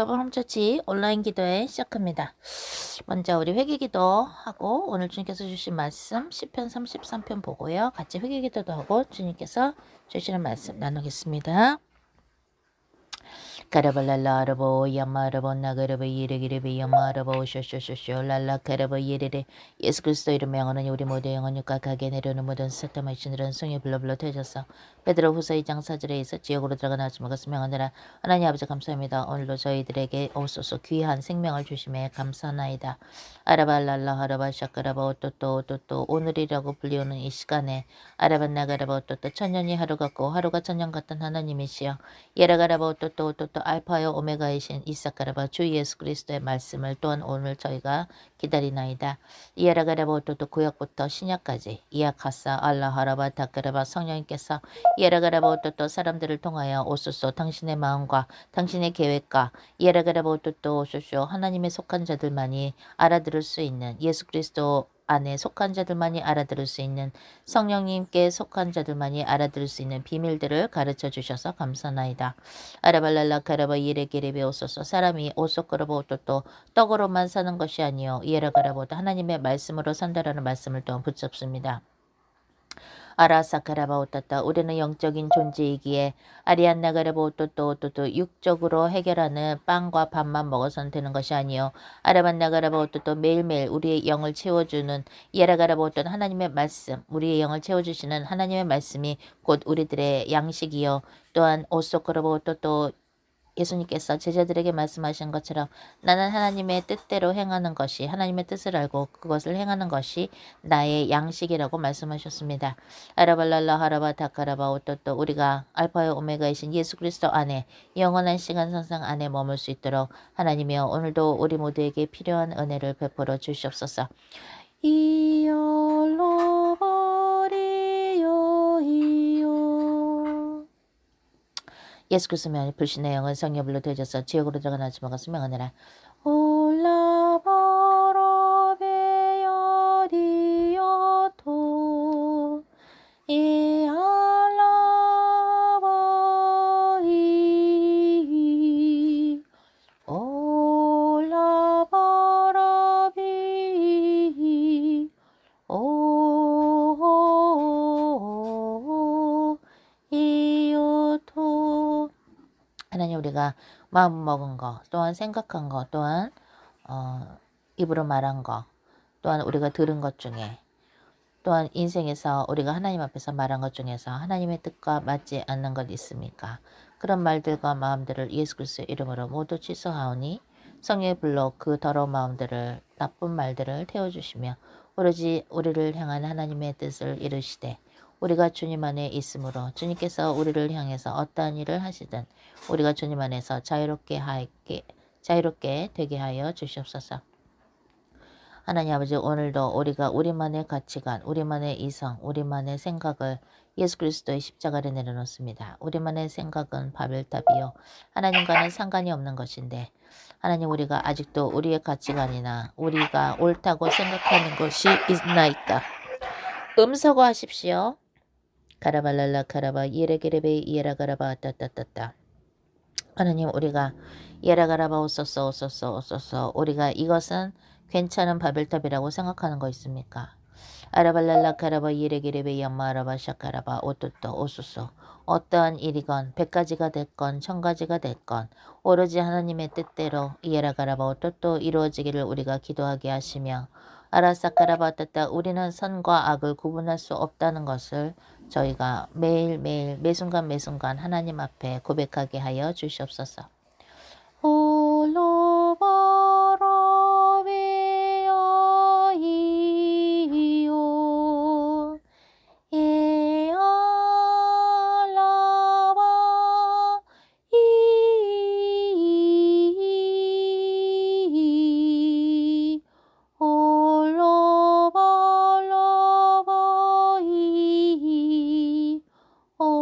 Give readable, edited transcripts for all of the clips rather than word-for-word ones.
글로벌 홈처치 온라인 기도회 시작합니다. 먼저 우리 회개기도 하고 오늘 주님께서 주신 말씀 시편 33편 보고요. 같이 회개기도도 하고 주님께서 주시는 말씀 나누겠습니다. 카라발랄라르보 야마르보 나그르보 이르기르비 야마르보 쇼쇼쇼쇼 랄라 카라보 이르레 예수 그리스도 이름의 영원히 우리 모두의 영혼 육각하게 내려오는 모든 사탄의 신들은 성에 불러불러 터져서 베드로 후서 2장 4절에 있어 지옥으로 들어가 나지 먹었으 명하느라 하나님 아버지 감사합니다. 오늘도 저희들에게 오소서 귀한 생명을 주심에 감사하나이다. 아라발랄라 하라바 샤카라바 오또또 오늘이라고 불리우는 이 시간에 아라반나가라바 오또또 천년이 하루 같고 하루가 천년 같은 하나님이시여 예라가라바 오또또 알파요 오메가이신 이사카라바 주 예수 그리스도의 말씀을 또한 오늘 저희가 기다리나이다. 예라가라바 오또또 구약부터 신약까지 이야카사 알라하라바 다카라바 성령님께서 예라가라바 오또또 사람들을 통하여 오소서 당신의 마음과 당신의 계획과 예라가라바 오또또 오소쇼 하나님의 속한 자들만이 알아들을 수 있는 예수 그리스도 안에 속한 자들만이 알아들을 수 있는 성령님께 속한 자들만이 알아들을 수 있는 비밀들을 가르쳐 주셔서 감사나이다. 아라발랄라 카라바 이레게레베 오소서 사람이 오소끄러보 오또또 떡으로만 사는 것이 아니요 이에라가라보다 하나님의 말씀으로 산다라는 말씀을 또한 붙잡습니다. 아라사카라바 오따따 우리는 영적인 존재이기에 아리안나가라바 오또또 육적으로 해결하는 빵과 밥만 먹어서는 되는 것이 아니요 아라반나가라바 오또또 매일매일 우리의 영을 채워주는 예라가라바 오또는 하나님의 말씀 우리의 영을 채워주시는 하나님의 말씀이 곧 우리들의 양식이요 또한 오소코라바 오또또 예수님께서 제자들에게 말씀하신 것처럼 나는 하나님의 뜻대로 행하는 것이 하나님의 뜻을 알고 그것을 행하는 것이 나의 양식이라고 말씀하셨습니다. 아라발랄라 하라바 다카라바 오또또 우리가 알파와 오메가이신 예수 그리스도 안에 영원한 시간 선상 안에 머물 수 있도록 하나님이여 오늘도 우리 모두에게 필요한 은혜를 베풀어 주시옵소서. 이열로버리요 이요 예수 그리스도의 불신의 영은 성령불로 되어져서 지옥으로 들어가나지 먹었으며 하느라 올라버러베여리여토 이알라버이 올라버러비 오 이요토 하나님 우리가 마음 먹은 거 또한 생각한 거 또한 입으로 말한 거 또한 우리가 들은 것 중에 또한 인생에서 우리가 하나님 앞에서 말한 것 중에서 하나님의 뜻과 맞지 않는 것 있습니까? 그런 말들과 마음들을 예수 그리스도의 이름으로 모두 취소하오니 성령의 불로 그 더러운 마음들을 나쁜 말들을 태워주시며 오로지 우리를 향한 하나님의 뜻을 이루시되 우리가 주님 안에 있으므로 주님께서 우리를 향해서 어떠한 일을 하시든 우리가 주님 안에서 자유롭게 되게 하여 주시옵소서. 하나님 아버지 오늘도 우리가 우리만의 가치관, 우리만의 이성, 우리만의 생각을 예수 그리스도의 십자가에 내려놓습니다. 우리만의 생각은 바벨탑이요 하나님과는 상관이 없는 것인데 하나님 우리가 아직도 우리의 가치관이나 우리가 옳다고 생각하는 것이 있나이까 음서고하십시오. 가라발랄라 카라바 예레게레베 이에라가라바 따따따따 하나님 우리가 예라가라바 오소서 우리가 이것은 괜찮은 바벨탑이라고 생각하는 거 있습니까? 아라발랄라 카라바 예레게레베 얌마라바 샤카라바 오또또 오소서 어떠한 일이건 100가지가 됐건 1000가지가 됐건 오로지 하나님의 뜻대로 예라가라바 오또또 이루어지기를 우리가 기도하게 하시며 아라사카라바따따 우리는 선과 악을 구분할 수 없다는 것을 저희가 매일매일 매순간 하나님 앞에 고백하게 하여 주시옵소서. 홀로버러비어이요 에알라바 이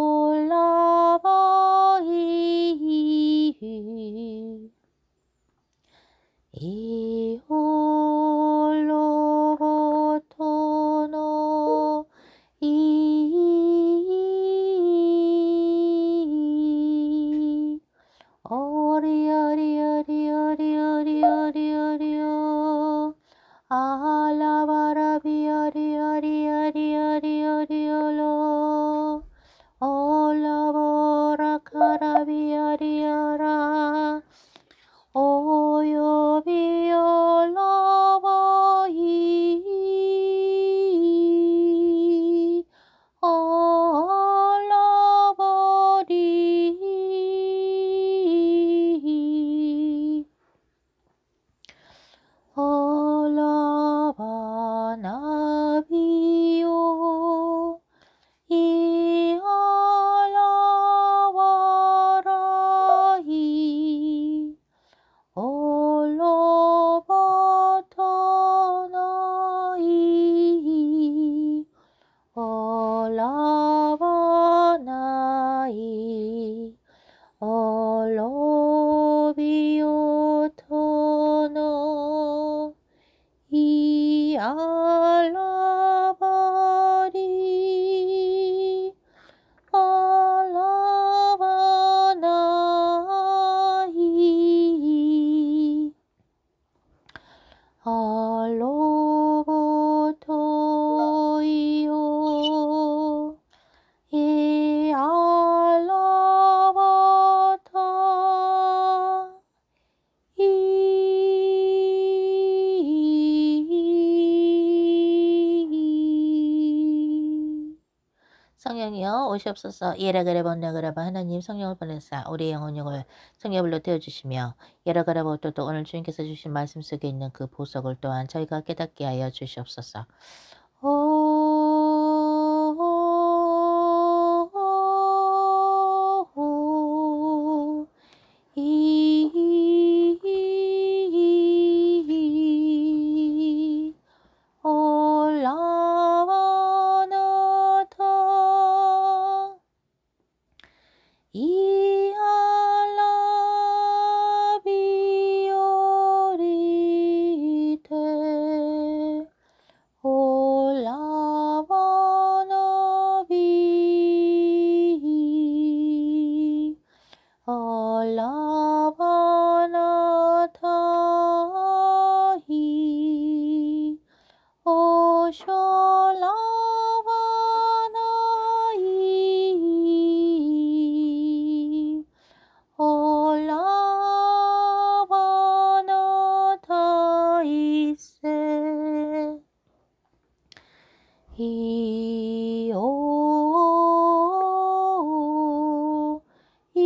올라버이 이홀로보토노 이 어리어리어리 Alabarabiariariariariariariolo. Olabora carabiariara. Oyo biolaboi. Olabori. Olabanabio. Ialawarai. Olobatanai. Olabanai. Olobiotono. Ialabari. Alabanai. Alobotoio. Ialabata. 성령이여 오시옵소서. 예라그레본 나그라바 하나님 성령을 보내사 우리의 영혼력을 성령불로 태워주시며 예라그라바 또 오늘 주님께서 주신 말씀 속에 있는 그 보석을 또한 저희가 깨닫게 하여 주시옵소서. 올라와나타 이알라비오리테 올라와나비 올라와나타히 오쇼라바나이 올라바나타이세 이오 이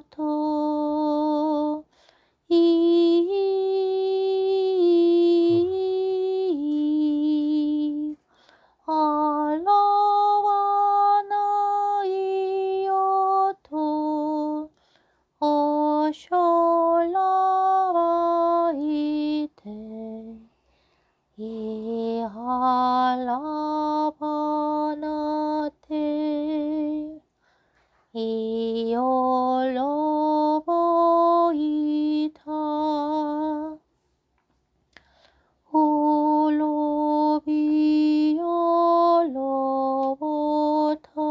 얼로부터 이 알라와나이오토 오쇼라바이테 이알라바나테 이올로보이타 홀로비올로보타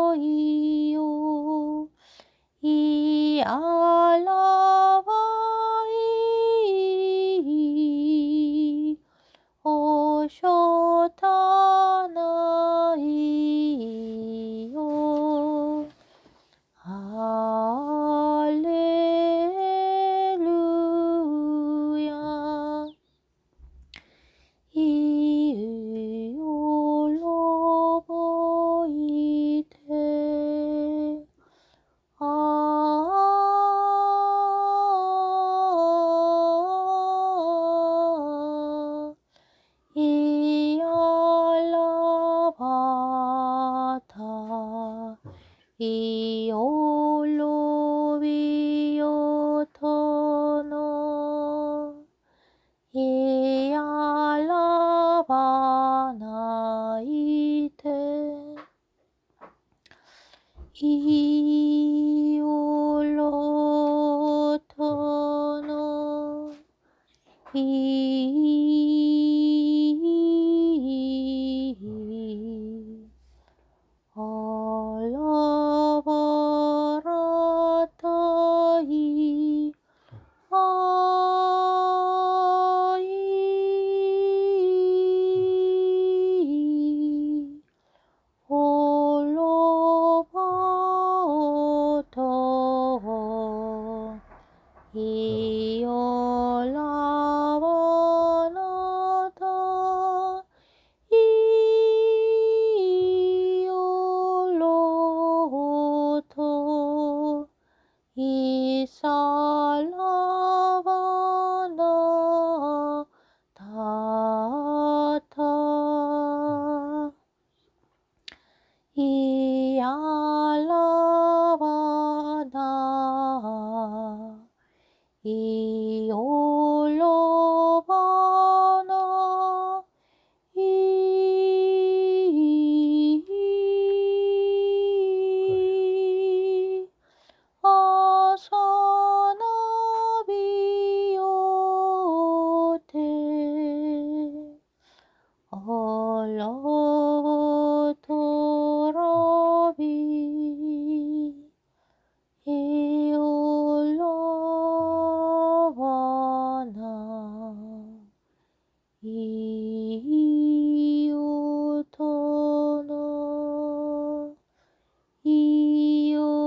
이올로보이오토이오 이알라바이 오쇼타나이요 할렐루야 이올로보이테 이알라바타 이올로비오토노 이알라바나이테 이올로토 얼어버렸더니 홀로 버터 이올라버나다 이올로토 이살라바나 다타 이알라바나 이올로바나 아사나비오테 얼라토라비 이올라바나 이오토노 이오토노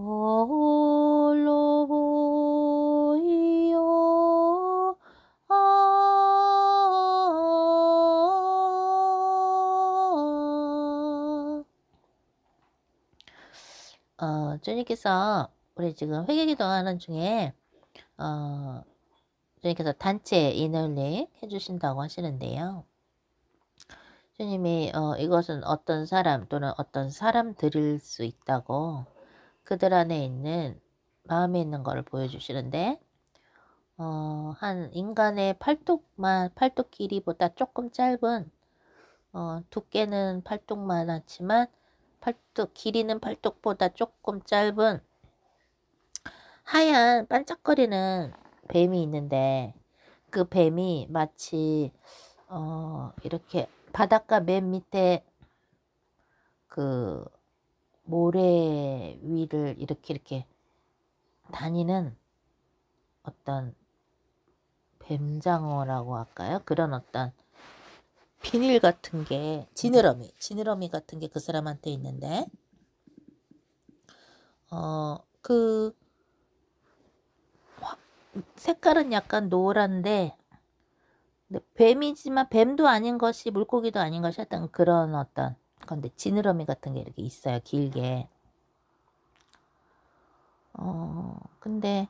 홀로보이오 주님께서 우리 지금 회개기도하는 중에 주님께서 단체 이너링 해주신다고 하시는데요. 주님이 이것은 어떤 사람 또는 어떤 사람들일 수 있다고 그들 안에 있는 마음에 있는 것을 보여주시는데 한 인간의 팔뚝 길이보다 조금 짧은 두께는 팔뚝만 하지만 길이는 팔뚝보다 조금 짧은 하얀 반짝거리는 뱀이 있는데 그 뱀이 마치 이렇게 바닷가 맨 밑에 그 모래 위를 이렇게 다니는 어떤 뱀장어라고 할까요? 그런 어떤 비닐 같은 게 지느러미 같은 게 그 사람한테 있는데 그 색깔은 약간 노란데 뱀이지만 뱀도 아닌 것이 물고기도 아닌 것이 어떤 그런 어떤 건데 지느러미 같은 게 이렇게 있어요. 길게. 근데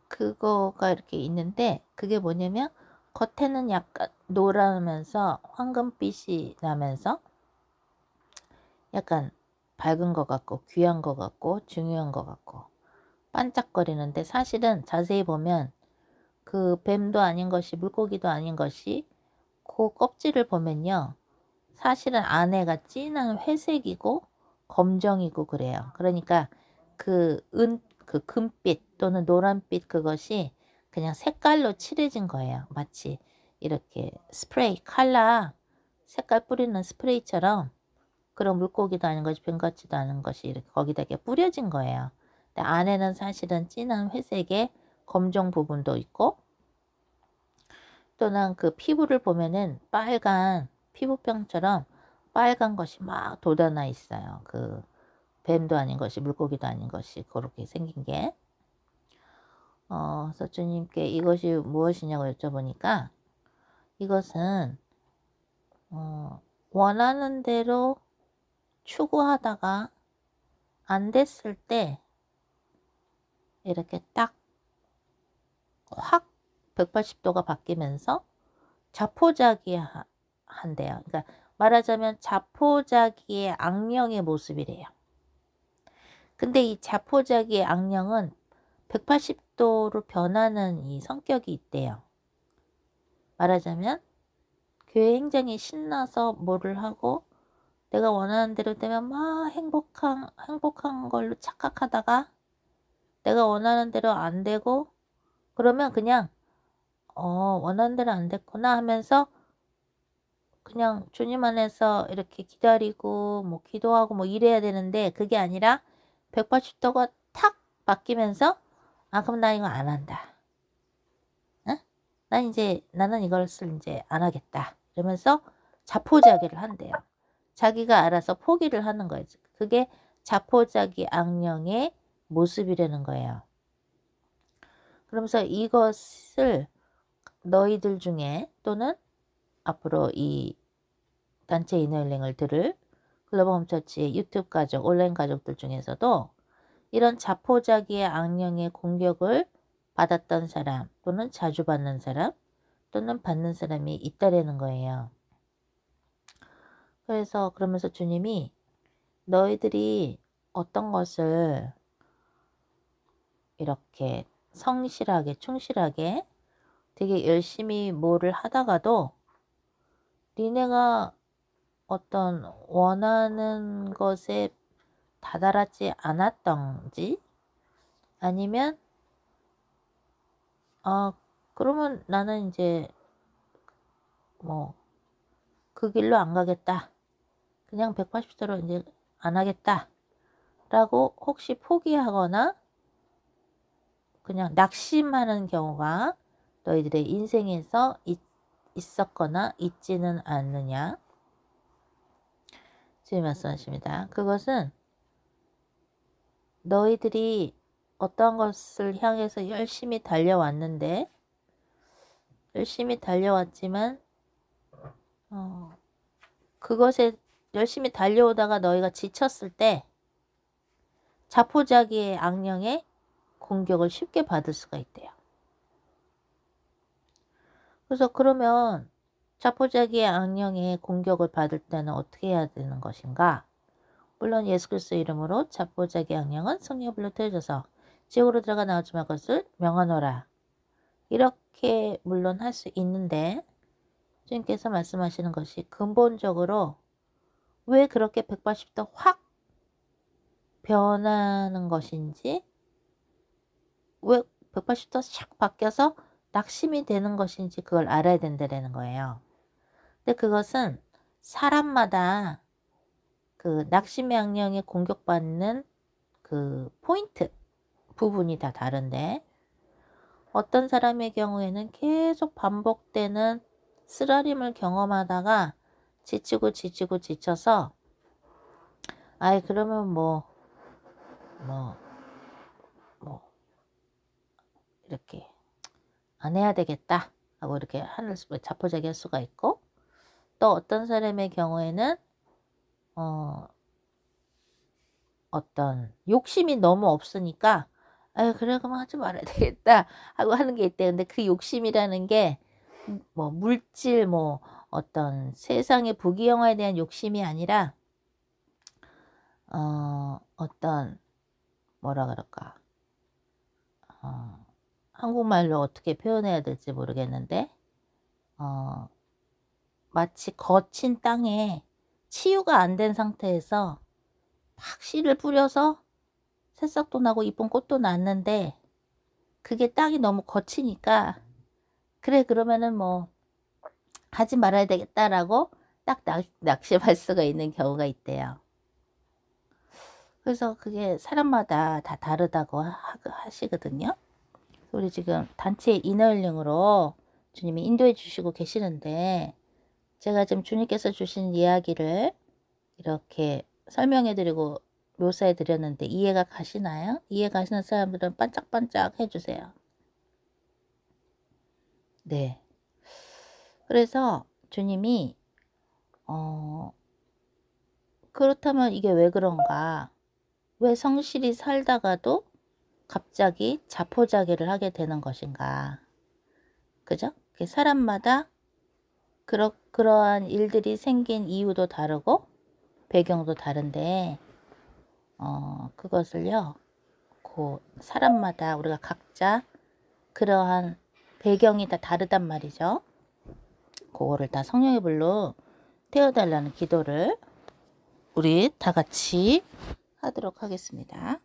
그거가 이렇게 있는데 그게 뭐냐면 겉에는 약간 노라면서 황금빛이 나면서 약간 밝은 것 같고 귀한 것 같고 중요한 것 같고 반짝거리는데 사실은 자세히 보면 그 뱀도 아닌 것이 물고기도 아닌 것이 그 껍질을 보면요. 사실은 안에가 진한 회색이고 검정이고 그래요. 그러니까 그 금빛 또는 노란빛 그것이 그냥 색깔로 칠해진 거예요. 마치 이렇게 스프레이 칼라 색깔 뿌리는 스프레이처럼 그런 물고기도 아닌 것이 뱀 같지도 않은 것이 이렇게 거기다 이렇게 뿌려진 거예요. 근데 안에는 사실은 진한 회색의 검정 부분도 있고 또는 그 피부를 보면은 빨간 피부병처럼 빨간 것이 막 돋아나 있어요. 그 뱀도 아닌 것이 물고기도 아닌 것이 그렇게 생긴 게. 그래서 주님께 이것이 무엇이냐고 여쭤보니까 이것은 원하는 대로 추구하다가 안 됐을 때 이렇게 딱 확 180도가 바뀌면서 자포자기한대요. 그러니까 말하자면 자포자기의 악령의 모습이래요. 근데 이 자포자기의 악령은 180도로 변하는 이 성격이 있대요. 말하자면 굉장히 신나서 뭐를 하고 내가 원하는 대로 되면 막 행복한 걸로 착각하다가 내가 원하는 대로 안 되고 그러면 그냥 원하는 대로 안 됐구나 하면서 그냥 주님 안에서 이렇게 기다리고 뭐 기도하고 뭐 이래야 되는데 그게 아니라 180도가 탁 바뀌면서 그럼 나 이거 안 한다. 응? 나는 이것을 이제 안 하겠다. 이러면서 자포자기를 한대요. 자기가 알아서 포기를 하는 거예요. 그게 자포자기 악령의 모습이라는 거예요. 그러면서 이것을 너희들 중에 또는 앞으로 이 단체 이너힐링을 들을 글로벌 홈처치의 유튜브 가족, 온라인 가족들 중에서도 이런 자포자기의 악령의 공격을 받았던 사람 또는 자주 받는 사람 또는 받는 사람이 있다라는 거예요. 그래서 그러면서 주님이 너희들이 어떤 것을 이렇게 성실하게 충실하게 되게 열심히 뭐를 하다가도 니네가 어떤 원하는 것에 다다랐지 않았던지 아니면 그러면 나는 이제 뭐 그 길로 안 가겠다. 그냥 180도로 이제 안 하겠다. 라고 혹시 포기하거나 그냥 낙심하는 경우가 너희들의 인생에서 있었거나 있지는 않느냐. 주님 말씀하십니다. 그것은 너희들이 어떤 것을 향해서 열심히 달려왔는데 열심히 달려왔지만 그것에 열심히 달려오다가 너희가 지쳤을 때 자포자기의 악령의 공격을 쉽게 받을 수가 있대요. 그래서 그러면 자포자기의 악령의 공격을 받을 때는 어떻게 해야 되는 것인가? 물론 예수 그리스도 이름으로 자포자기 악령은 성령의 불로 태워져서 지옥으로 들어가 나오지 말 것을 명하노라. 이렇게 물론 할 수 있는데 주님께서 말씀하시는 것이 근본적으로 왜 그렇게 180도 확 변하는 것인지 왜 180도 샥 바뀌어서 낙심이 되는 것인지 그걸 알아야 된다는 거예요. 근데 그것은 사람마다 그 낙심의 악령에 공격받는 그 포인트 부분이 다 다른데 어떤 사람의 경우에는 계속 반복되는 쓰라림을 경험하다가 지쳐서 그러면 뭐 이렇게 안 해야 되겠다 하고 이렇게 하늘 자포자기 할 수가 있고 또 어떤 사람의 경우에는 어떤 욕심이 너무 없으니까 그래 그럼 하지 말아야 되겠다 하고 하는 게 있대. 근데 그 욕심이라는 게 뭐 물질 뭐 어떤 세상의 부귀영화에 대한 욕심이 아니라 어떤 뭐라 그럴까 한국말로 어떻게 표현해야 될지 모르겠는데 마치 거친 땅에 치유가 안 된 상태에서 막 씨를 뿌려서 새싹도 나고 이쁜 꽃도 났는데 그게 땅이 너무 거치니까 그래 그러면은 뭐 하지 말아야 되겠다라고 딱 낙심할 수가 있는 경우가 있대요. 그래서 그게 사람마다 다 다르다고 하시거든요. 우리 지금 단체 이너힐링으로 주님이 인도해 주시고 계시는데 제가 지금 주님께서 주신 이야기를 이렇게 설명해 드리고 묘사해 드렸는데 이해가 가시나요? 이해 가시는 사람들은 반짝반짝 해주세요. 네. 그래서 주님이 그렇다면 이게 왜 그런가? 왜 성실히 살다가도 갑자기 자포자기를 하게 되는 것인가? 그죠? 사람마다 그러한 일들이 생긴 이유도 다르고 배경도 다른데 그것을요 그 사람마다 우리가 각자 그러한 배경이 다 다르단 말이죠. 그거를 다 성령의 불로 태워달라는 기도를 우리 다 같이 하도록 하겠습니다.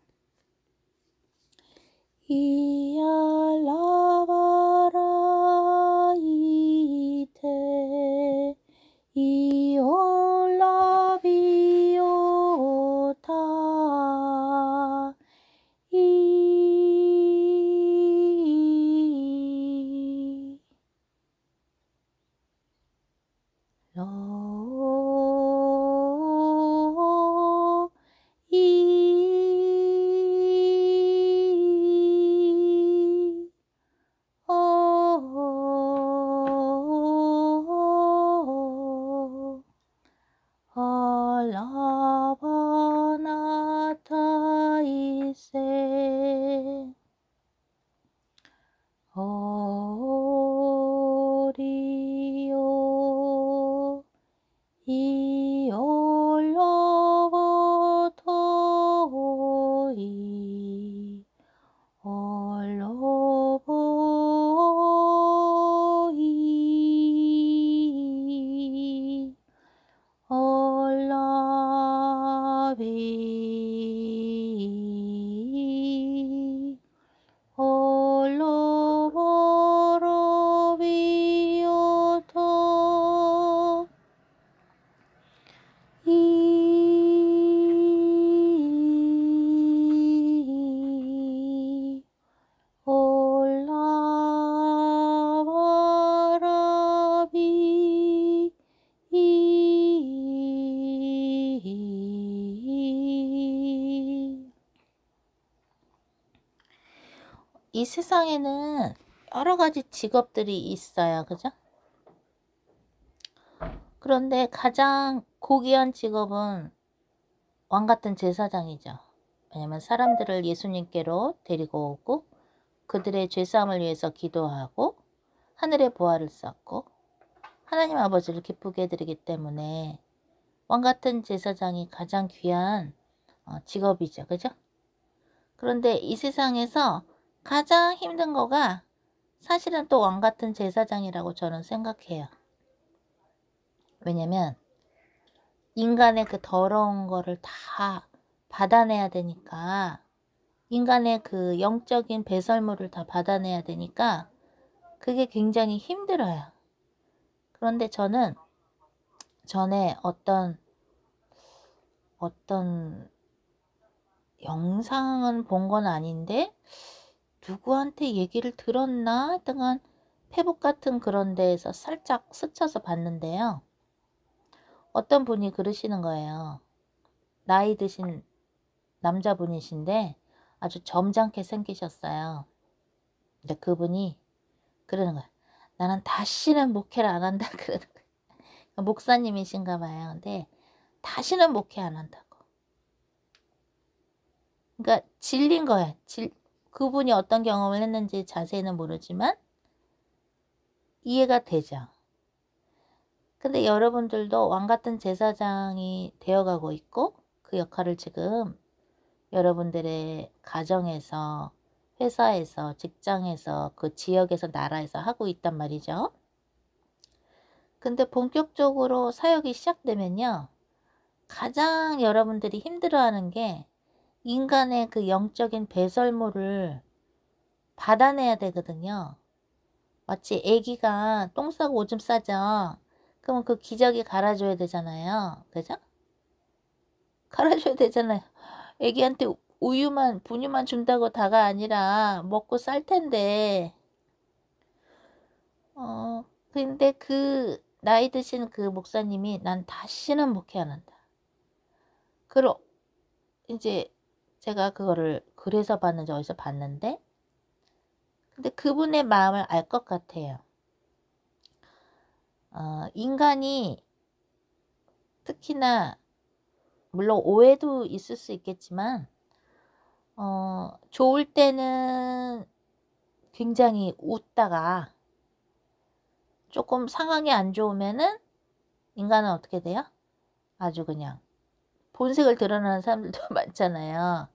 이알라바라 이테 이올라비오타 알라바나타이세 오리오 이올로보토이 올로보이 올라비 올로보로비오토 이 올라바라비 이 세상에는 여러 가지 직업들이 있어요. 그죠? 그런데 가장 고귀한 직업은 왕 같은 제사장이죠. 왜냐면 사람들을 예수님께로 데리고 오고 그들의 죄사함을 위해서 기도하고 하늘의 보화를 쌓고 하나님 아버지를 기쁘게 해드리기 때문에 왕 같은 제사장이 가장 귀한 직업이죠. 그죠? 그런데 이 세상에서 가장 힘든 거가 사실은 또 왕 같은 제사장이라고 저는 생각해요. 왜냐면 인간의 그 더러운 거를 다 받아내야 되니까 인간의 그 영적인 배설물을 다 받아내야 되니까 그게 굉장히 힘들어요. 그런데 저는 전에 어떤 영상은 본 건 아닌데 누구한테 얘기를 들었나 하여튼간 페북 같은 그런 데에서 살짝 스쳐서 봤는데요. 어떤 분이 그러시는 거예요. 나이 드신 남자분이신데 아주 점잖게 생기셨어요. 근데 그분이 그러는 거야. 나는 다시는 목회를 안 한다 그러는 거야. 목사님이신가 봐요. 근데 다시는 목회 안 한다고. 그러니까 질린 거야. 그분이 어떤 경험을 했는지 자세히는 모르지만 이해가 되죠. 근데 여러분들도 왕같은 제사장이 되어가고 있고 그 역할을 지금 여러분들의 가정에서 회사에서 직장에서 그 지역에서 나라에서 하고 있단 말이죠. 근데 본격적으로 사역이 시작되면요. 가장 여러분들이 힘들어하는 게 인간의 그 영적인 배설물을 받아내야 되거든요. 마치 아기가 똥 싸고 오줌 싸죠. 그러면 그 기저귀 갈아줘야 되잖아요. 그죠? 갈아줘야 되잖아요. 아기한테 우유만 분유만 준다고 다가 아니라 먹고 쌀 텐데 근데 그 나이 드신 그 목사님이 난 다시는 목회 안 한다. 그럼 이제 제가 그거를 글에서 봤는지 어디서 봤는데 근데 그분의 마음을 알 것 같아요. 인간이 특히나 물론 오해도 있을 수 있겠지만 좋을 때는 굉장히 웃다가 조금 상황이 안 좋으면은 인간은 어떻게 돼요? 아주 그냥 본색을 드러내는 사람들도 많잖아요.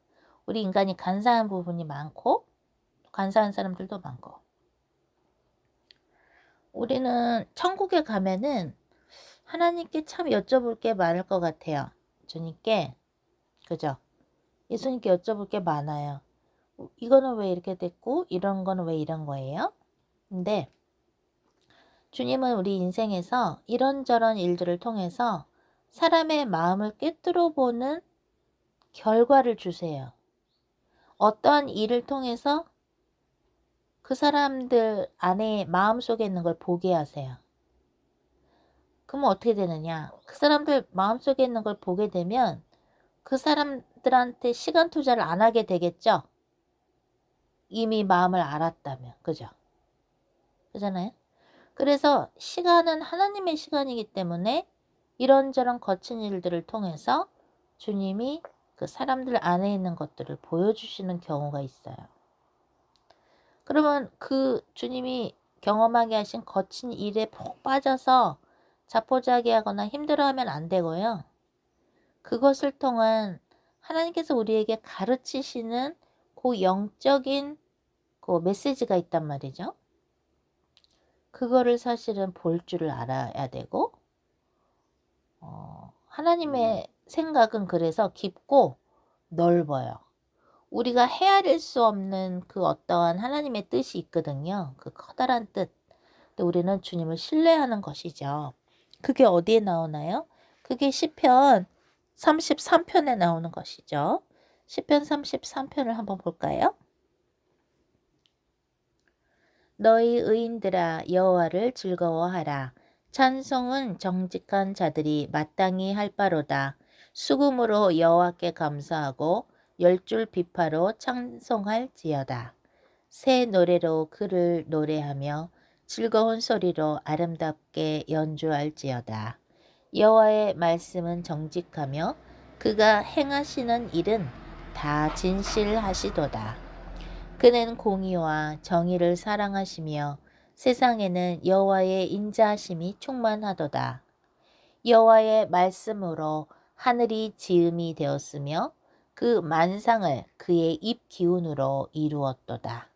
우리 인간이 간사한 부분이 많고 간사한 사람들도 많고 우리는 천국에 가면은 하나님께 참 여쭤볼 게 많을 것 같아요. 주님께. 그죠? 예수님께 여쭤볼 게 많아요. 이거는 왜 이렇게 됐고 이런 거는 왜 이런 거예요? 근데 주님은 우리 인생에서 이런저런 일들을 통해서 사람의 마음을 꿰뚫어 보는 결과를 주세요. 어떠한 일을 통해서 그 사람들 안에 마음속에 있는 걸 보게 하세요. 그러면 어떻게 되느냐? 그 사람들 마음속에 있는 걸 보게 되면 그 사람들한테 시간 투자를 안 하게 되겠죠? 이미 마음을 알았다면. 그죠? 그잖아요? 그래서 시간은 하나님의 시간이기 때문에 이런저런 거친 일들을 통해서 주님이 그 사람들 안에 있는 것들을 보여주시는 경우가 있어요. 그러면 그 주님이 경험하게 하신 거친 일에 푹 빠져서 자포자기하거나 힘들어하면 안 되고요. 그것을 통한 하나님께서 우리에게 가르치시는 그 영적인 그 메시지가 있단 말이죠. 그거를 사실은 볼 줄을 알아야 되고 하나님의 생각은 그래서 깊고 넓어요. 우리가 헤아릴 수 없는 그 어떠한 하나님의 뜻이 있거든요. 그 커다란 뜻. 근데 우리는 주님을 신뢰하는 것이죠. 그게 어디에 나오나요? 그게 시편 33편에 나오는 것이죠. 시편 33편을 한번 볼까요? 너희 의인들아 여호와를 즐거워하라. 찬송은 정직한 자들이 마땅히 할 바로다. 수금으로 여호와께 감사하고 열줄 비파로 찬송할지어다. 새 노래로 그를 노래하며 즐거운 소리로 아름답게 연주할지어다. 여호와의 말씀은 정직하며 그가 행하시는 일은 다 진실하시도다. 그는 공의와 정의를 사랑하시며 세상에는 여호와의 인자하심이 충만하도다. 여호와의 말씀으로 하늘이 지음이 되었으며 그 만상을 그의 입 기운으로 이루었도다.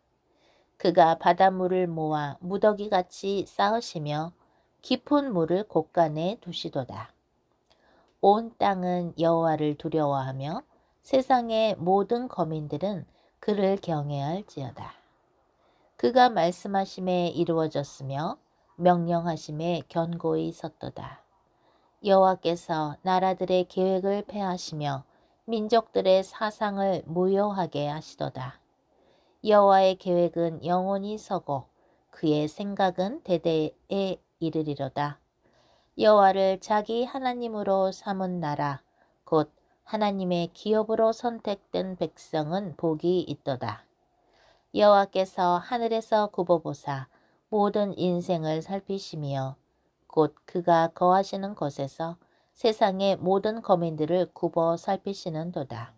그가 바닷물을 모아 무더기같이 쌓으시며 깊은 물을 곳간에 두시도다. 온 땅은 여호와를 두려워하며 세상의 모든 거민들은 그를 경외할지어다. 그가 말씀하심에 이루어졌으며 명령하심에 견고히 섰도다. 여호와께서 나라들의 계획을 폐하시며 민족들의 사상을 무효하게 하시도다. 여호와의 계획은 영원히 서고 그의 생각은 대대에 이르리로다. 여호와를 자기 하나님으로 삼은 나라 곧 하나님의 기업으로 선택된 백성은 복이 있도다. 여호와께서 하늘에서 굽어보사 모든 인생을 살피시며 곧 그가 거하시는 곳에서 세상의 모든 거민들을 굽어 살피시는도다.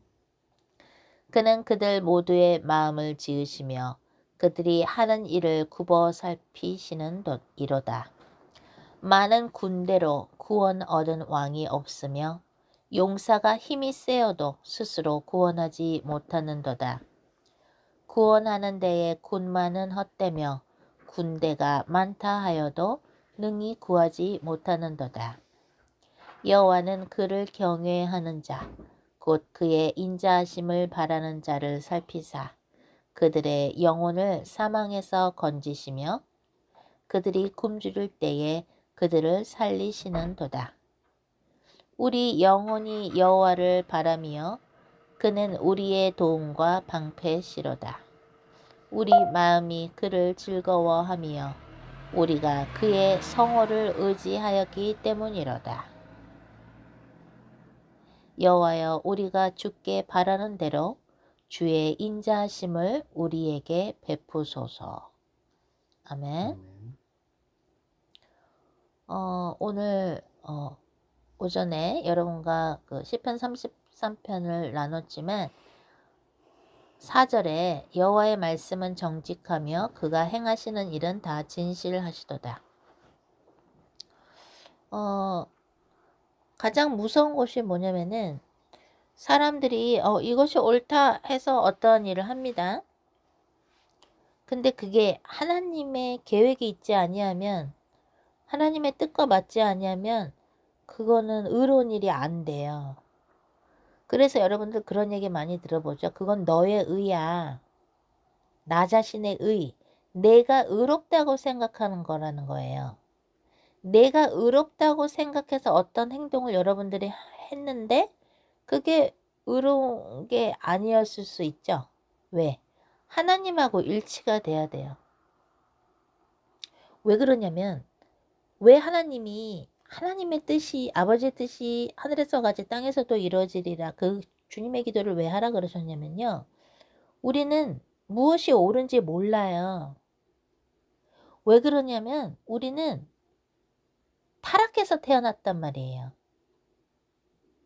그는 그들 모두의 마음을 지으시며 그들이 하는 일을 굽어 살피시는 이로다. 많은 군대로 구원 얻은 왕이 없으며 용사가 힘이 세어도 스스로 구원하지 못하는도다. 구원하는 데에 군마는 헛되며 군대가 많다 하여도 능히 구하지 못하는도다. 여호와는 그를 경외하는 자, 곧 그의 인자하심을 바라는 자를 살피사 그들의 영혼을 사망에서 건지시며 그들이 굶주릴 때에 그들을 살리시는도다. 우리 영혼이 여호와를 바라며 그는 우리의 도움과 방패시로다. 우리 마음이 그를 즐거워하며 우리가 그의 성호를 의지하였기 때문이로다. 여호와여 우리가 주께 바라는 대로 주의 인자하심을 우리에게 베푸소서. 아멘. 오늘 오전에 여러분과 그 시편 33편을 나눴지만 4절에 여호와의 말씀은 정직하며 그가 행하시는 일은 다 진실하시도다. 가장 무서운 것이 뭐냐면은 사람들이 이것이 옳다 해서 어떤 일을 합니다. 근데 그게 하나님의 계획이 있지 아니하면, 하나님의 뜻과 맞지 아니하면 그거는 의로운 일이 안 돼요. 그래서 여러분들 그런 얘기 많이 들어보죠. 그건 너의 의야. 나 자신의 의. 내가 의롭다고 생각하는 거라는 거예요. 내가 의롭다고 생각해서 어떤 행동을 여러분들이 했는데 그게 의로운 게 아니었을 수 있죠. 왜? 하나님하고 일치가 돼야 돼요. 왜 그러냐면 왜 하나님의 뜻이 아버지의 뜻이 하늘에서 같이 땅에서도 이루어지리라 그 주님의 기도를 왜 하라 그러셨냐면요. 우리는 무엇이 옳은지 몰라요. 왜 그러냐면 우리는 타락해서 태어났단 말이에요.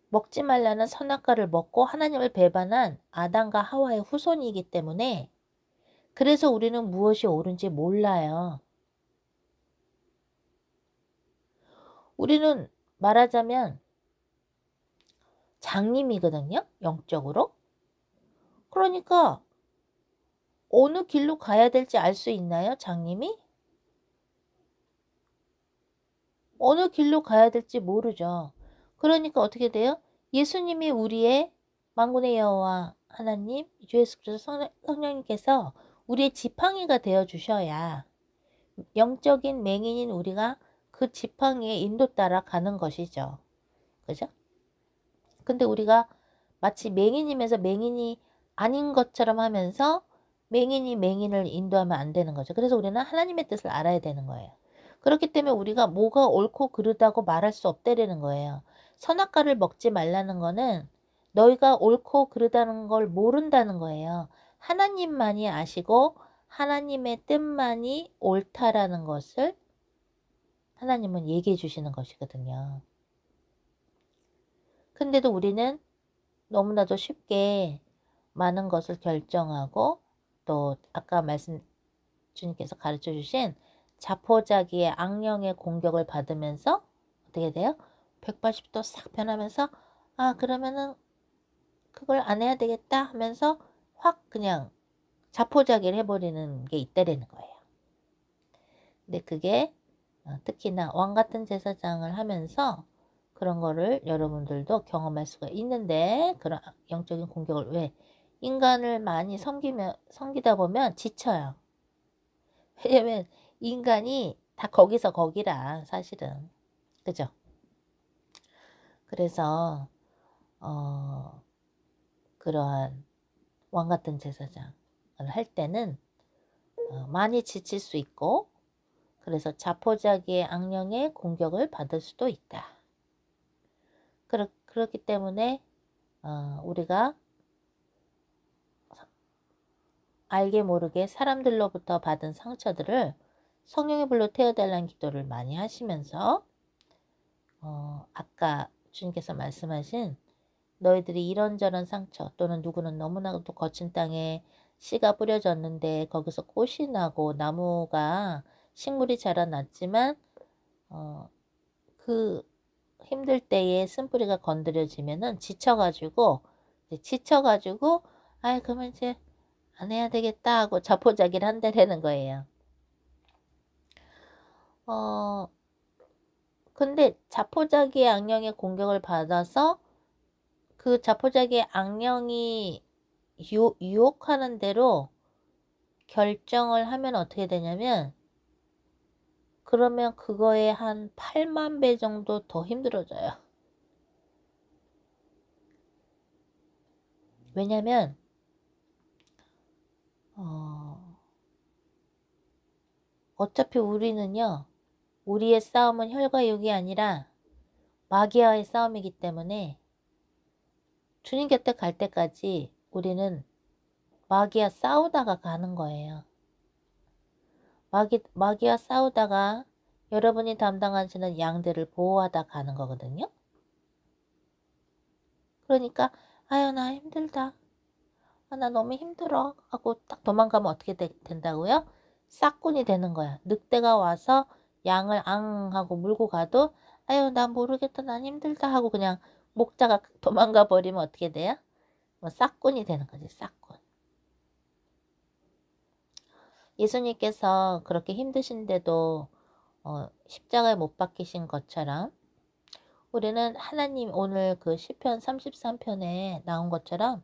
먹지 말라는 선악과를 먹고 하나님을 배반한 아담과 하와의 후손이기 때문에 그래서 우리는 무엇이 옳은지 몰라요. 우리는 말하자면 장님이거든요. 영적으로. 그러니까 어느 길로 가야 될지 알 수 있나요? 장님이? 어느 길로 가야 될지 모르죠. 그러니까 어떻게 돼요? 예수님이 우리의 만군의 여호와 하나님 주 예수 그리스도 성령님께서 우리의 지팡이가 되어 주셔야 영적인 맹인인 우리가 그 지팡이의 인도 따라 가는 것이죠. 그죠? 근데 우리가 마치 맹인이면서 맹인이 아닌 것처럼 하면서 맹인이 맹인을 인도하면 안 되는 거죠. 그래서 우리는 하나님의 뜻을 알아야 되는 거예요. 그렇기 때문에 우리가 뭐가 옳고 그르다고 말할 수 없다라는 거예요. 선악과를 먹지 말라는 거는 너희가 옳고 그르다는 걸 모른다는 거예요. 하나님만이 아시고 하나님의 뜻만이 옳다라는 것을 하나님은 얘기해 주시는 것이거든요. 근데도 우리는 너무나도 쉽게 많은 것을 결정하고 또 아까 주님께서 가르쳐 주신 자포자기의 악령의 공격을 받으면서 어떻게 돼요? 180도 싹 변하면서 그러면은 그걸 안 해야 되겠다 하면서 확 그냥 자포자기를 해버리는 게 있다라는 거예요. 근데 그게 특히나 왕같은 제사장을 하면서 그런 거를 여러분들도 경험할 수가 있는데 그런 영적인 공격을 왜? 인간을 많이 섬기다 보면 지쳐요. 왜냐면 인간이 다 거기서 거기라 사실은. 그죠? 그래서 그러한 왕같은 제사장을 할 때는 많이 지칠 수 있고 그래서 자포자기의 악령의 공격을 받을 수도 있다. 그렇기 때문에 우리가 알게 모르게 사람들로부터 받은 상처들을 성령의 불로 태워달라는 기도를 많이 하시면서 아까 주님께서 말씀하신 너희들이 이런저런 상처 또는 누구는 너무나도 거친 땅에 씨가 뿌려졌는데 거기서 꽃이 나고 나무가 식물이 자라났지만 그 힘들 때에 쓴뿌리가 건드려지면은 지쳐가지고 그러면 이제 안 해야 되겠다 하고 자포자기를 한다라는 거예요. 근데 자포자기의 악령의 공격을 받아서 그 자포자기의 악령이 유혹하는 대로 결정을 하면 어떻게 되냐면 그러면 그거에 한 8만 배 정도 더 힘들어져요. 왜냐면 어차피 우리는요. 우리의 싸움은 혈과 육이 아니라 마귀와의 싸움이기 때문에 주님 곁에 갈 때까지 우리는 마귀와 싸우다가 가는 거예요. 마귀와 싸우다가 여러분이 담당하시는 양들을 보호하다 가는 거거든요. 그러니까 아유 나 힘들다. 나 너무 힘들어 하고 딱 도망가면 어떻게 된다고요? 싹군이 되는 거야. 늑대가 와서 양을 앙 하고 물고 가도 아유 나 모르겠다 난 힘들다 하고 그냥 목자가 도망가 버리면 어떻게 돼요? 뭐 싹군이 되는 거지 싹군. 예수님께서 그렇게 힘드신데도 십자가에 못 박히신 것처럼 우리는 하나님 오늘 그 시편 33편에 나온 것처럼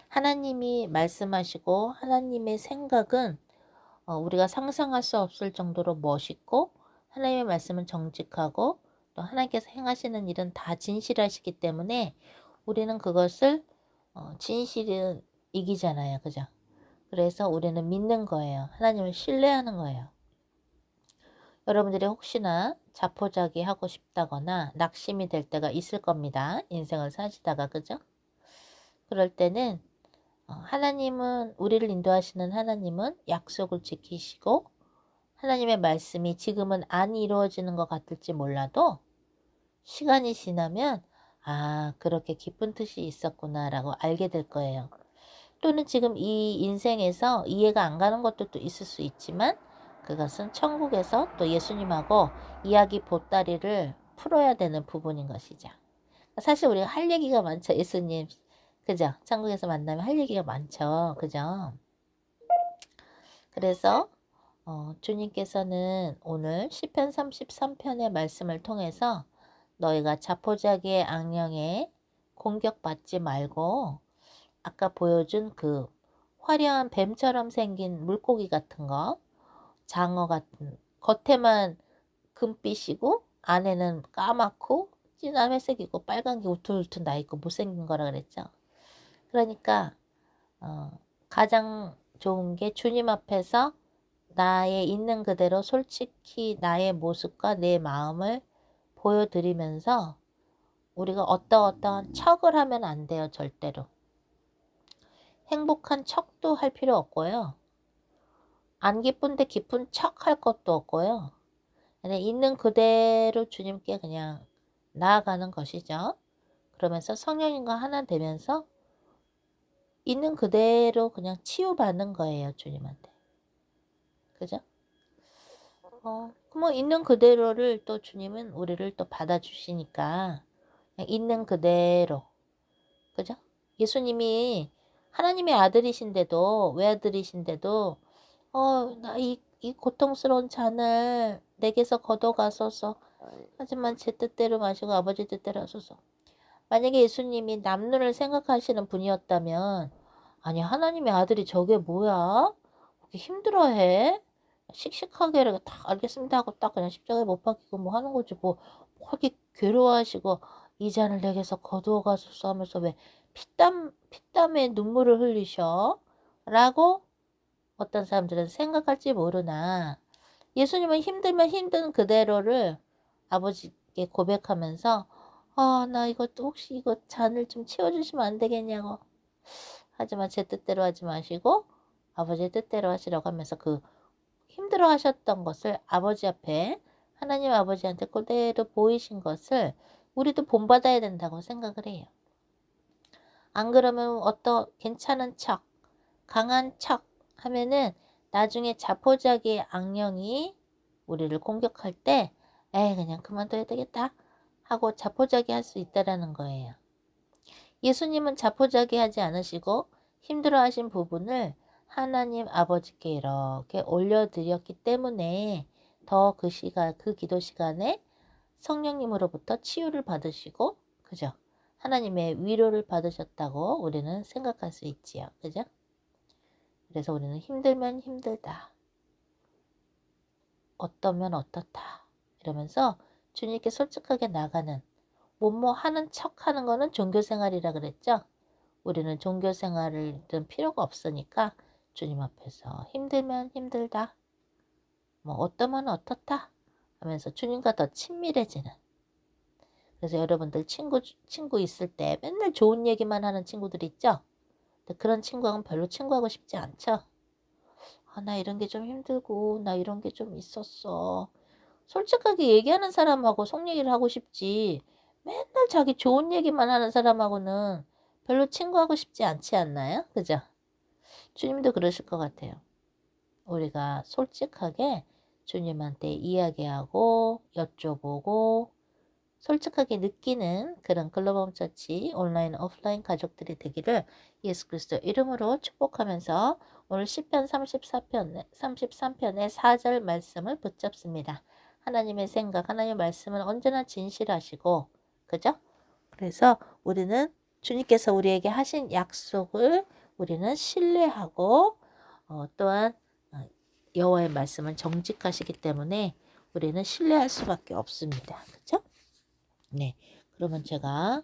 하나님이 말씀하시고 하나님의 생각은 우리가 상상할 수 없을 정도로 멋있고 하나님의 말씀은 정직하고 또 하나님께서 행하시는 일은 다 진실하시기 때문에 우리는 그것을 진실은 이기잖아요. 그죠? 그래서 우리는 믿는 거예요. 하나님을 신뢰하는 거예요. 여러분들이 혹시나 자포자기 하고 싶다거나 낙심이 될 때가 있을 겁니다. 인생을 사시다가. 그죠? 그럴 때는 하나님은 우리를 인도하시는 하나님은 약속을 지키시고 하나님의 말씀이 지금은 안 이루어지는 것 같을지 몰라도 시간이 지나면 아 그렇게 깊은 뜻이 있었구나 라고 알게 될 거예요. 또는 지금 이 인생에서 이해가 안 가는 것도 또 있을 수 있지만 그것은 천국에서 또 예수님하고 이야기 보따리를 풀어야 되는 부분인 것이죠. 사실 우리가 할 얘기가 많죠. 예수님 그죠? 천국에서 만나면 할 얘기가 많죠. 그죠? 그래서 주님께서는 오늘 시편 33편의 말씀을 통해서 너희가 자포자기의 악령에 공격받지 말고 아까 보여준 그 화려한 뱀처럼 생긴 물고기 같은 거 장어 같은 겉에만 금빛이고 안에는 까맣고 진한 회색이고 빨간 게 우툴우툴 나있고 못생긴 거라 그랬죠. 그러니까 가장 좋은 게 주님 앞에서 나의 있는 그대로 솔직히 나의 모습과 내 마음을 보여드리면서 우리가 어떠한 척을 하면 안 돼요. 절대로. 행복한 척도 할 필요 없고요. 안 기쁜데 기쁜 척 할 것도 없고요. 그냥 있는 그대로 주님께 그냥 나아가는 것이죠. 그러면서 성령님과 하나 되면서 있는 그대로 그냥 치유받는 거예요. 주님한테. 그죠? 뭐 있는 그대로를 또 주님은 우리를 또 받아주시니까 그냥 있는 그대로. 그죠? 예수님이 하나님의 아들이신데도 외아들이신데도 나 이 고통스러운 잔을 내게서 걷어가소서. 하지만 제 뜻대로 마시고 아버지 뜻대로 하소서. 만약에 예수님이 남눈을 생각하시는 분이었다면 아니 하나님의 아들이 저게 뭐야? 그렇게 힘들어해? 씩씩하게 이렇게 딱 알겠습니다 하고 딱 그냥 십자가에 못 박히고 뭐 하는 거지 뭐 그렇게 괴로워하시고 이 잔을 내게서 거두어 가소서 하면서 왜 피땀에 눈물을 흘리셔? 라고 어떤 사람들은 생각할지 모르나 예수님은 힘들면 힘든 그대로를 아버지께 고백하면서 나 이것도 혹시 이거 잔을 좀 채워주시면 안 되겠냐고 하지만 제 뜻대로 하지 마시고 아버지의 뜻대로 하시라고 하면서 그 힘들어 하셨던 것을 아버지 앞에 하나님 아버지한테 그대로 보이신 것을 우리도 본받아야 된다고 생각을 해요. 안 그러면 괜찮은 척 강한 척 하면은 나중에 자포자기의 악령이 우리를 공격할 때 에이 그냥 그만둬야 되겠다 하고 자포자기 할 수 있다라는 거예요. 예수님은 자포자기 하지 않으시고 힘들어 하신 부분을 하나님 아버지께 이렇게 올려드렸기 때문에 더 그 기도 시간에 성령님으로부터 치유를 받으시고 그죠? 하나님의 위로를 받으셨다고 우리는 생각할 수 있지요. 그죠? 그래서 우리는 힘들면 힘들다. 어떠면 어떻다. 이러면서 주님께 솔직하게 나가는 뭐뭐 하는 척 하는 거는 종교생활이라 그랬죠. 우리는 종교생활은 필요가 없으니까 주님 앞에서 힘들면 힘들다. 뭐 어떠면 어떻다 하면서 주님과 더 친밀해지는. 그래서 여러분들 친구 있을 때 맨날 좋은 얘기만 하는 친구들 있죠. 근데 그런 친구하고는 별로 친구하고 싶지 않죠. 나 이런 게 좀 힘들고 나 이런 게 좀 있었어. 솔직하게 얘기하는 사람하고 속 얘기를 하고 싶지 맨날 자기 좋은 얘기만 하는 사람하고는 별로 친구하고 싶지 않지 않나요? 그죠? 주님도 그러실 것 같아요. 우리가 솔직하게 주님한테 이야기하고 여쭤보고 솔직하게 느끼는 그런 글로벌 처치 온라인 오프라인 가족들이 되기를 예수 그리스도 이름으로 축복하면서 오늘 시편 33편의 4절 말씀을 붙잡습니다. 하나님의 생각, 하나님의 말씀은 언제나 진실하시고, 그죠? 그래서 우리는 주님께서 우리에게 하신 약속을 우리는 신뢰하고, 또한 여호와의 말씀은 정직하시기 때문에 우리는 신뢰할 수밖에 없습니다. 그죠? 네, 그러면 제가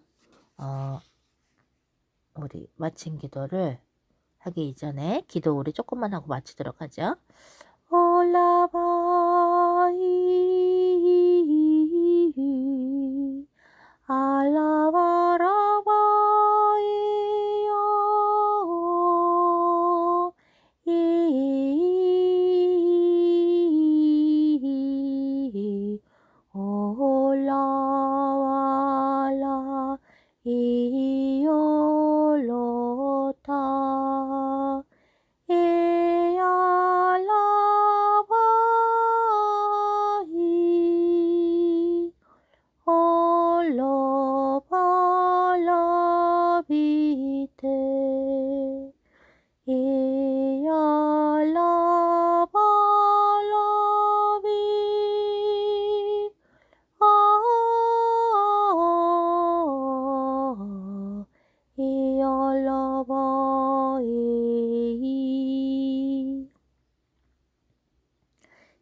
우리 마친 기도를 하기 이전에 기도 우리 조금만 하고 마치도록 하죠. 올라바이 알라바라바이요 올라와라 이올로타 이알라바이 올로발라비테 이알라발라비 이알라바이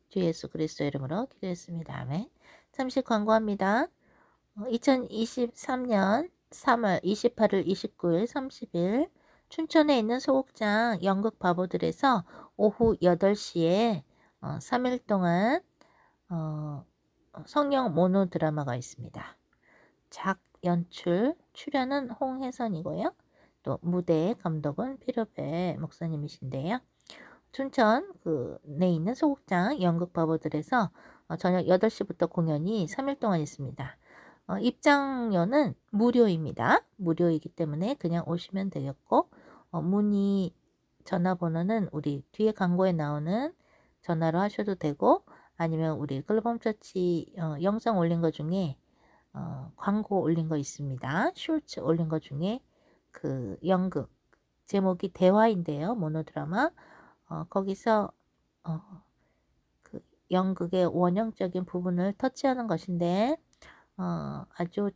주 예수 그리스도 이름으로 기도했습니다. 아멘. 잠시 광고합니다. 2023년 3월 28일, 29일, 30일 춘천에 있는 소극장 연극 바보들에서 오후 8시에 3일 동안 성령 모노 드라마가 있습니다. 작 연출, 출연은 홍혜선이고요. 또 무대 감독은 피로배 목사님이신데요. 춘천 내 있는 소극장 연극 바보들에서 저녁 8시부터 공연이 3일 동안 있습니다. 입장료는 무료입니다. 무료이기 때문에 그냥 오시면 되겠고 문의 전화번호는 우리 뒤에 광고에 나오는 전화로 하셔도 되고 아니면 우리 글로범처치 영상 올린 거 중에 광고 올린 거 있습니다. 쇼츠 올린 거 중에 그 연극 제목이 대화인데요. 모노드라마 거기서 그 연극의 원형적인 부분을 터치하는 것인데 아주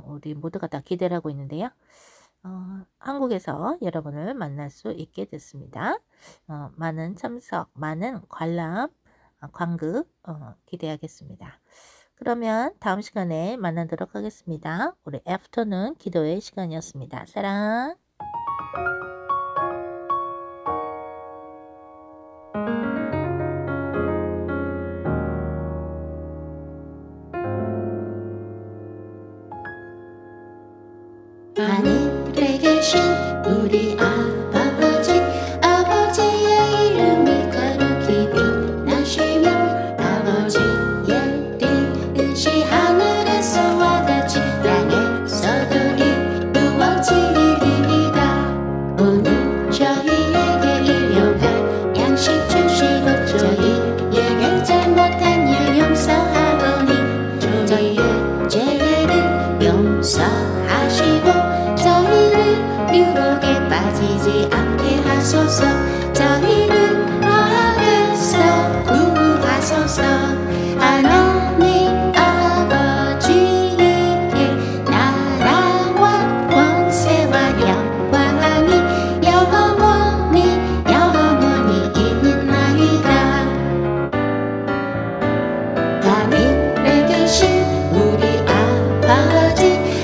우리 모두가 다 기대를 하고 있는데요. 한국에서 여러분을 만날 수 있게 됐습니다. 많은 참석, 많은 관람, 관극 기대하겠습니다. 그러면 다음 시간에 만나도록 하겠습니다. 우리 애프터눈 기도의 시간이었습니다. 사랑. 하늘에 계신 우리 아버지 아버지의 이름이 거룩히 빛나시며 아버지의 뜻이 하늘에서와 같이 땅에서도 이루어지리이다. 오늘 저희에게 일용할 양식 주시고 저희에게 잘못한 일 용서하오니 저희의 죄를 용서하시고 저희를 유혹에 빠지지 않게 하소서. 저희를 악에서 구하소서. 하나님 아버지께 나라와 권세와 영광이 영원히 있나이다. 하늘에 계신 우리 아버지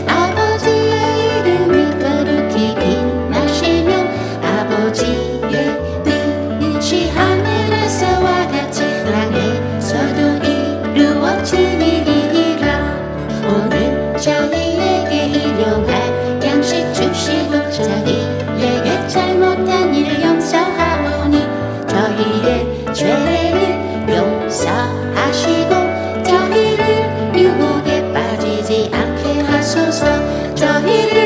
아버지의 이름이 거룩히 빛나시며 아버지의 뜻이 하늘에서와 같이 땅에서도 이루어지리이다. 오늘 저희에게 일용할 양식 주시고 저희에게 잘못한 일 용서하오니 저희의 죄를 용서하시고 저희를 유혹에 빠지지 않게 하소서. 저희를